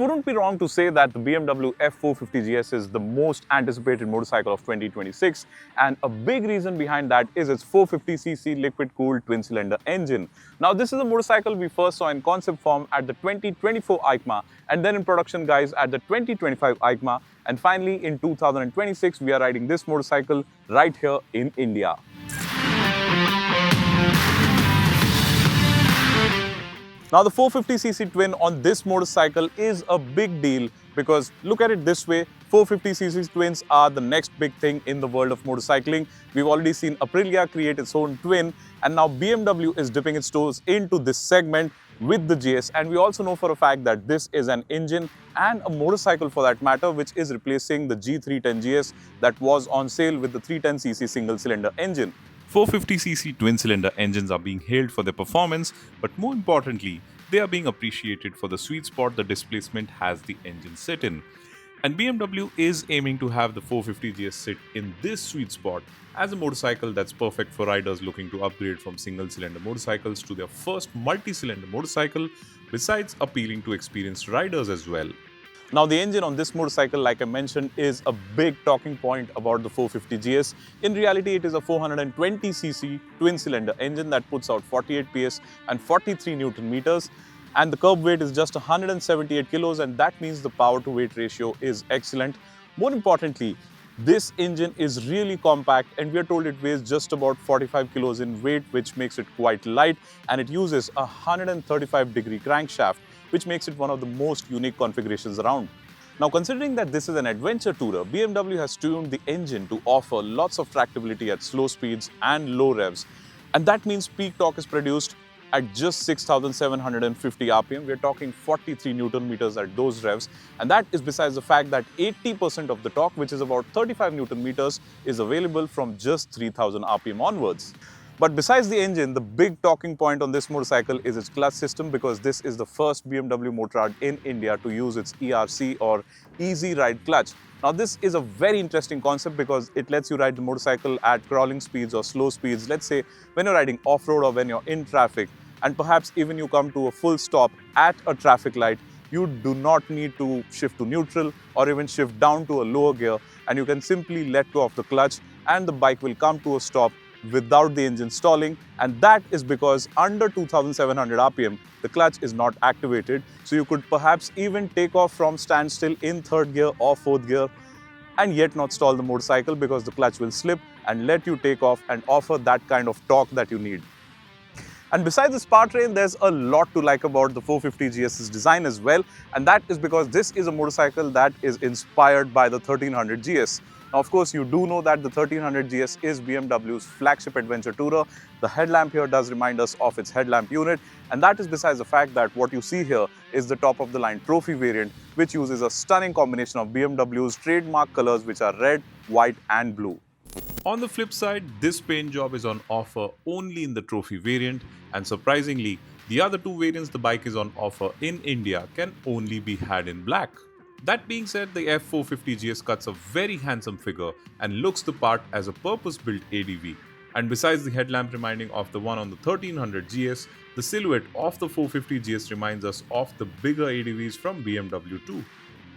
wouldn't be wrong to say that the BMW F450GS is the most anticipated motorcycle of 2026, and a big reason behind that is its 450cc liquid-cooled twin-cylinder engine. Now, this is a motorcycle we first saw in concept form at the 2024 EICMA, and then in production guys at the 2025 EICMA, and finally in 2026 we are riding this motorcycle right here in India. Now, the 450cc twin on this motorcycle is a big deal because look at it this way, 450cc twins are the next big thing in the world of motorcycling. We've already seen Aprilia create its own twin, and now BMW is dipping its toes into this segment with the GS, and we also know for a fact that this is an engine and a motorcycle for that matter which is replacing the G310 GS that was on sale with the 310cc single cylinder engine. 450cc twin-cylinder engines are being hailed for their performance, but more importantly, they are being appreciated for the sweet spot the displacement has the engine sit in. And BMW is aiming to have the 450GS sit in this sweet spot as a motorcycle that's perfect for riders looking to upgrade from single-cylinder motorcycles to their first multi-cylinder motorcycle, besides appealing to experienced riders as well. Now, the engine on this motorcycle, like I mentioned, is a big talking point about the 450GS. In reality, it is a 420cc twin-cylinder engine that puts out 48 PS and 43 Newton meters. And the curb weight is just 178 kilos, and that means the power-to-weight ratio is excellent. More importantly, this engine is really compact, and we are told it weighs just about 45 kilos in weight, which makes it quite light, and it uses a 135-degree crankshaft, which makes it one of the most unique configurations around. Now, considering that this is an adventure tourer, BMW has tuned the engine to offer lots of tractability at slow speeds and low revs. And that means peak torque is produced at just 6,750 RPM. We're talking 43 Newton meters at those revs. And that is besides the fact that 80% of the torque, which is about 35 Newton meters, is available from just 3,000 RPM onwards. But besides the engine, the big talking point on this motorcycle is its clutch system, because this is the first BMW motorrad in India to use its ERC or Easy Ride Clutch. Now, this is a very interesting concept because it lets you ride the motorcycle at crawling speeds or slow speeds. Let's say when you're riding off-road or when you're in traffic, and perhaps even you come to a full stop at a traffic light, you do not need to shift to neutral or even shift down to a lower gear, and you can simply let go of the clutch and the bike will come to a stop without the engine stalling. And that is because under 2,700 RPM, the clutch is not activated. So you could perhaps even take off from standstill in third gear or fourth gear and yet not stall the motorcycle, because the clutch will slip and let you take off and offer that kind of torque that you need. And besides this powertrain, there's a lot to like about the 450GS's design as well. And that is because this is a motorcycle that is inspired by the 1300GS. Now, of course, you do know that the 1300GS is BMW's flagship adventure tourer. The headlamp here does remind us of its headlamp unit, and that is besides the fact that what you see here is the top-of-the-line trophy variant, which uses a stunning combination of BMW's trademark colors, which are red, white and blue. On the flip side, this paint job is on offer only in the trophy variant, and surprisingly, the other two variants the bike is on offer in India can only be had in black. That being said, the F450GS cuts a very handsome figure and looks the part as a purpose-built ADV. And besides the headlamp reminding of the one on the 1300GS, the silhouette of the 450GS reminds us of the bigger ADVs from BMW too.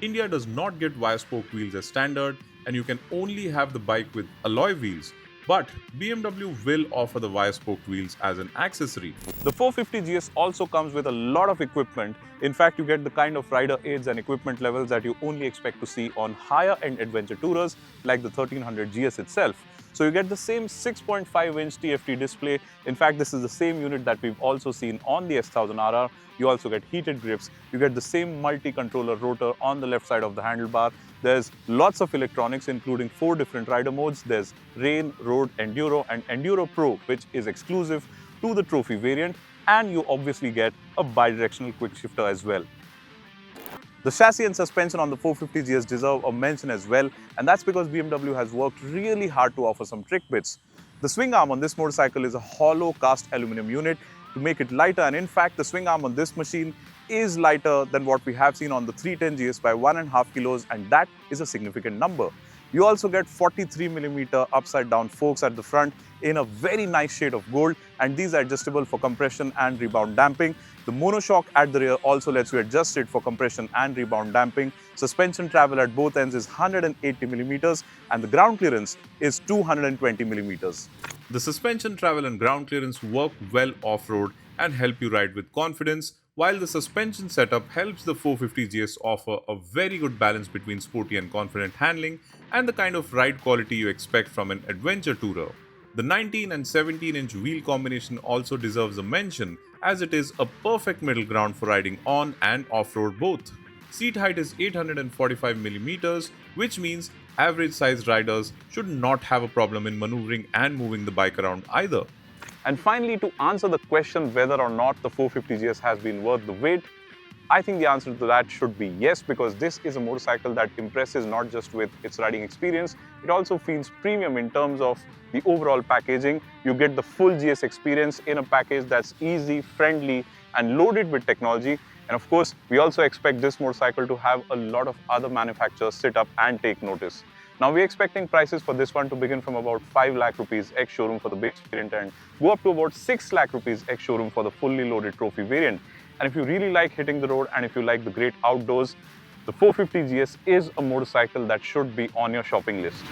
India does not get wire-spoke wheels as standard, and you can only have the bike with alloy wheels. But BMW will offer the wire-spoke wheels as an accessory. The 450GS also comes with a lot of equipment. In fact, you get the kind of rider aids and equipment levels that you only expect to see on higher-end adventure tourers like the 1300GS itself. So you get the same 6.5-inch TFT display. In fact, this is the same unit that we've also seen on the S1000RR. You also get heated grips. You get the same multi-controller rotor on the left side of the handlebar. There's lots of electronics, including 4 different rider modes. There's Rain, Road, Enduro and Enduro Pro, which is exclusive to the trophy variant. And you obviously get a bi-directional quick shifter as well. The chassis and suspension on the 450GS deserve a mention as well, and that's because BMW has worked really hard to offer some trick bits. The swing arm on this motorcycle is a hollow cast aluminum unit to make it lighter, and in fact the swing arm on this machine is lighter than what we have seen on the 310GS by 1.5 kilos, and that is a significant number. You also get 43mm upside down forks at the front in a very nice shade of gold, and these are adjustable for compression and rebound damping. The monoshock at the rear also lets you adjust it for compression and rebound damping. Suspension travel at both ends is 180mm and the ground clearance is 220mm. The suspension travel and ground clearance work well off-road and help you ride with confidence, while the suspension setup helps the 450GS offer a very good balance between sporty and confident handling and the kind of ride quality you expect from an adventure tourer. The 19 and 17-inch wheel combination also deserves a mention, as it is a perfect middle ground for riding on and off-road both. Seat height is 845mm, which means average sized riders should not have a problem in maneuvering and moving the bike around either. And finally, to answer the question whether or not the 450GS has been worth the wait, I think the answer to that should be yes, because this is a motorcycle that impresses not just with its riding experience, it also feels premium in terms of the overall packaging. You get the full GS experience in a package that's easy, friendly, and loaded with technology. And of course, we also expect this motorcycle to have a lot of other manufacturers sit up and take notice. Now we're expecting prices for this one to begin from about 5 lakh rupees ex-showroom for the base variant and go up to about 6 lakh rupees ex-showroom for the fully loaded trophy variant. And if you really like hitting the road and if you like the great outdoors, the 450GS is a motorcycle that should be on your shopping list.